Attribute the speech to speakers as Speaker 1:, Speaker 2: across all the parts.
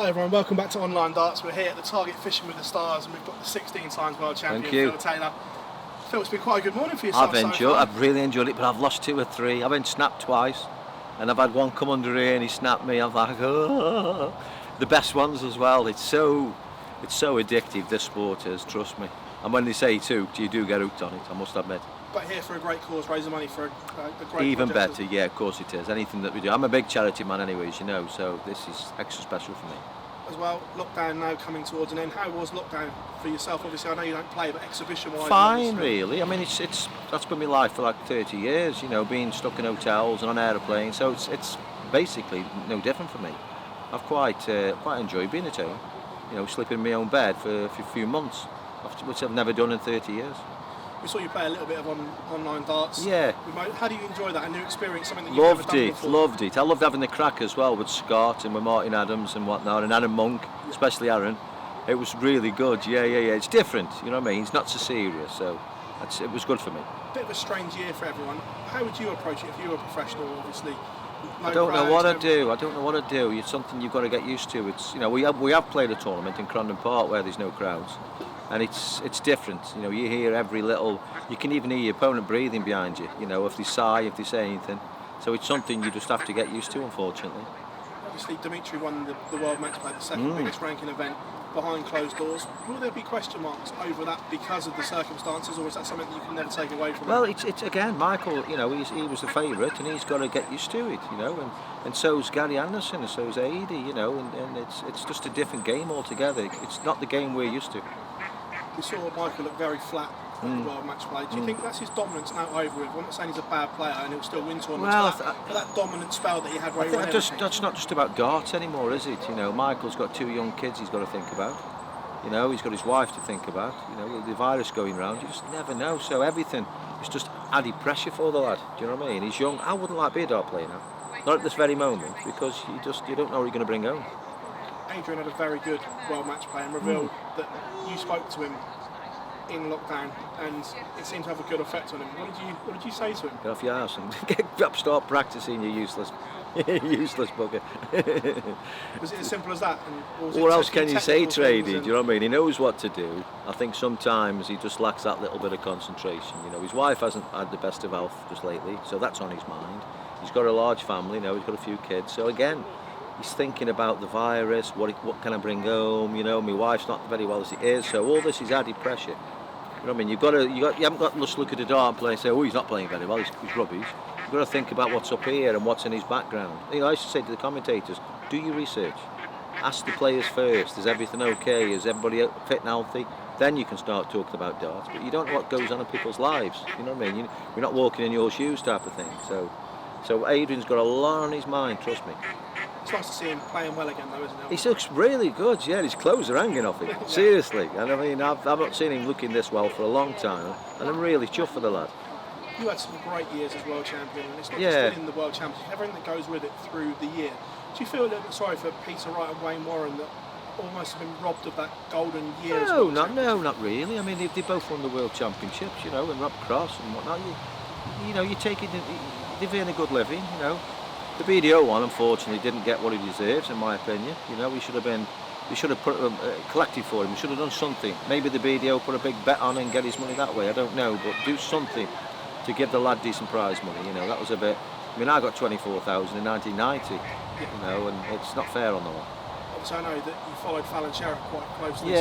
Speaker 1: Hi everyone, welcome back to Online Darts. We're here at the Target Fishing with the Stars and we've got the 16 times world champion Phil Taylor. Phil, it's been quite a good morning for yourself.
Speaker 2: I've really enjoyed it, but I've lost 2 or 3. I've been snapped twice and I've had one come under here and he snapped me. I'm like, oh. The best ones as well. It's so addictive, this sport is, trust me. And when they say too, you do get hooked on it, I must admit.
Speaker 1: But here for a great cause, raising money for a great
Speaker 2: Even
Speaker 1: project.
Speaker 2: better, yeah, of course it is. Anything that we do. I'm a big charity man anyways, you know, so this is extra special for me.
Speaker 1: As well, lockdown now coming towards an end. How was lockdown for yourself? Obviously, I know you don't play, but exhibition-wise...
Speaker 2: Fine, really. I mean, it's that's been my life for like 30 years, you know, being stuck in hotels and on aeroplanes, so it's basically no different for me. I've quite enjoyed being at home, you know, sleeping in my own bed for a few months, which I've never done in 30 years.
Speaker 1: We saw you play a little bit of online darts.
Speaker 2: Yeah.
Speaker 1: How do you enjoy that? A new experience, something that you've never done before?
Speaker 2: Loved it. I loved having the crack as well with Scott and with Martin Adams and whatnot, and Aaron Monk, especially Aaron. It was really good. Yeah. It's different, you know what I mean? It's not so serious, so it was good for me.
Speaker 1: Bit of a strange year for everyone. How would you approach it if you were a professional, obviously?
Speaker 2: I don't know what to do. It's something you've got to get used to. It's, you know, we have played a tournament in Crandon Park where there's no crowds. And it's different, you know, you hear every little, you can even hear your opponent breathing behind you, you know, if they sigh, if they say anything. So it's something you just have to get used to, unfortunately.
Speaker 1: Obviously, Dimitri won the World Match Play, the second biggest ranking event behind closed doors. Will there be question marks over that because of the circumstances, or is that something that you can never take away from him?
Speaker 2: Well, it's again, Michael, you know, he was the favourite and he's got to get used to it, you know, and so's Gary Anderson and so's Adi, you know, and it's just a different game altogether. It's not the game we're used to.
Speaker 1: We saw Michael look very flat at the World Match Play. Do you think that's his dominance now over with? I'm not saying he's a bad player and he'll still win tournaments, but that dominant spell that he had where he won everything.
Speaker 2: That's not just about darts anymore, is it? You know, Michael's got 2 young kids he's got to think about. You know, he's got his wife to think about. You know, with the virus going round, you just never know. So everything is just added pressure for the lad. Do you know what I mean? He's young. I wouldn't like to be a dart player now. Not at this very moment, because you don't know what you're going to bring home.
Speaker 1: Adrian had a very good World Match Play and revealed that you spoke to him in lockdown and it seemed to have a good effect on him. What did you say to him?
Speaker 2: Get off your arse and start practising, you useless bugger.
Speaker 1: Was it as simple as that?
Speaker 2: What else can you say, Trady? Do you know what I mean? He knows what to do. I think sometimes he just lacks that little bit of concentration. You know, his wife hasn't had the best of health just lately, so that's on his mind. He's got a large family now, he's got a few kids, so again, he's thinking about the virus, what can I bring home, you know, my wife's not very well as it is, so all this is added pressure. You know what I mean? You haven't got to just look at the dart player and say, oh, he's not playing very well, he's rubbish. You've got to think about what's up here and what's in his background. You know, I used to say to the commentators, do your research. Ask the players first, is everything okay, is everybody fit and healthy? Then you can start talking about darts, but you don't know what goes on in people's lives, you know what I mean? You're not walking in your shoes type of thing. So Adrian's got a lot on his mind, trust me.
Speaker 1: It's nice to see him playing well again though, isn't it?
Speaker 2: He looks really good, yeah, his clothes are hanging off him, seriously. And I mean, I've not seen him looking this well for a long time, and I'm really chuffed for the lad.
Speaker 1: You had some great years as world champion, and it's not just winning the world championship, everything that goes with it through the year. Do you feel a little bit sorry for Peter Wright and Wayne Warren that almost have been robbed of that golden year?
Speaker 2: No, not really. I mean, they both won the world championships, you know, and Rob Cross and whatnot. You know, you take it, they've earned a good living, you know. The BDO one, unfortunately, didn't get what he deserves, in my opinion. You know, we should have put collected for him. We should have done something. Maybe the BDO put a big bet on and get his money that way. I don't know, but do something to give the lad decent prize money. You know, that was a bit. I mean, I got 24,000 in 1990. You know, and it's not fair on the lot.
Speaker 1: Obviously, I know that you followed Fallon Sherrock quite closely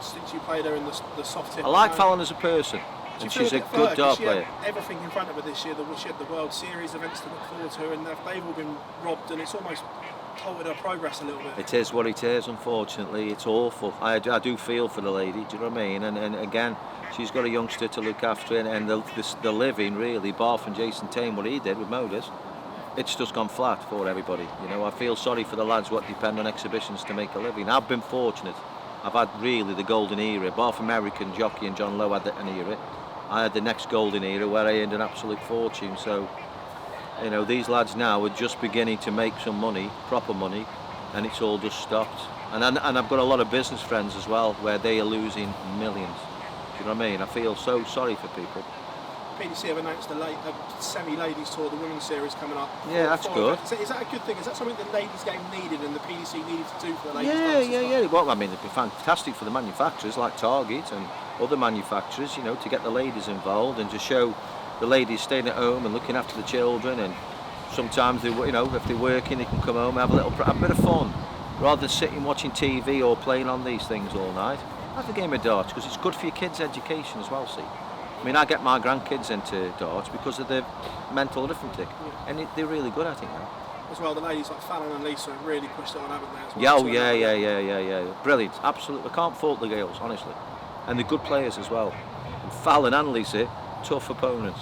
Speaker 1: since you played her in the soft tip.
Speaker 2: I like Fallon as a person. And she's a good dart player.
Speaker 1: Everything in front of her this year. She had the World Series events to look forward to, and they've all been robbed, and it's almost halted her progress a little bit.
Speaker 2: It is what it is, unfortunately. It's awful. I do feel for the lady, do you know what I mean? And again, she's got a youngster to look after, and the living, really, bar from Jason Tame, what he did with Modus, it's just gone flat for everybody. You know, I feel sorry for the lads what depend on exhibitions to make a living. I've been fortunate. I've had really the golden era, bar from American Jockey and John Lowe had an era. I had the next golden era where I earned an absolute fortune. So, you know, these lads now are just beginning to make some money, proper money, and it's all just stopped. And I've got a lot of business friends as well where they are losing millions. Do you know what I mean? I feel so sorry for people.
Speaker 1: PDC have announced a semi-ladies tour, the women's series coming up.
Speaker 2: Yeah, that's good.
Speaker 1: Is that a good thing? Is that something the ladies game needed and the PDC needed to do for the ladies?
Speaker 2: Yeah. Well, I mean, it'd be fantastic for the manufacturers like Target and other manufacturers, you know, to get the ladies involved and to show the ladies staying at home and looking after the children, and sometimes they, you know, if they're working, they can come home and have a bit of fun rather than sitting watching TV or playing on these things all night. Have a game of darts because it's good for your kids' education as well. See, I mean, I get my grandkids into darts because of the mental arithmetic, and they're really good at it now.
Speaker 1: As well, the ladies like Fallon and Lisa have really pushed it on, haven't they? As well?
Speaker 2: Yeah. Brilliant, absolutely. I can't fault the girls, honestly, and they're good players as well. And Fallon and Lisa, tough opponents.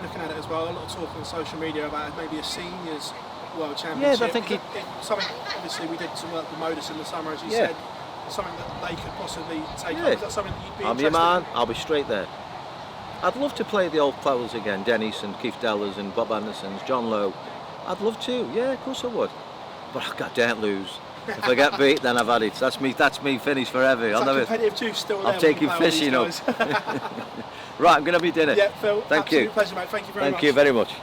Speaker 1: Looking at it as well, a lot of talk on social media about maybe a seniors world championship.
Speaker 2: Yeah, I think
Speaker 1: something. Obviously, we did some work with Modus in the summer, as you said. Something that they could possibly take on. Is that something that you'd be interested in?
Speaker 2: I'm your man. I'll be straight there. I'd love to play the old players again, Dennis and Keith Dellers and Bob Andersons, John Lowe. I'd love to. Yeah, of course I would. But I can't lose. If I get beat, then I've had it. That's me finished forever.
Speaker 1: It's competitive juice still there.
Speaker 2: I'm taking fishing up. Right, I'm going to be dinner.
Speaker 1: Yeah, Phil.
Speaker 2: Thank you.
Speaker 1: Pleasure, mate. Thank you very much.
Speaker 2: Thank you very much.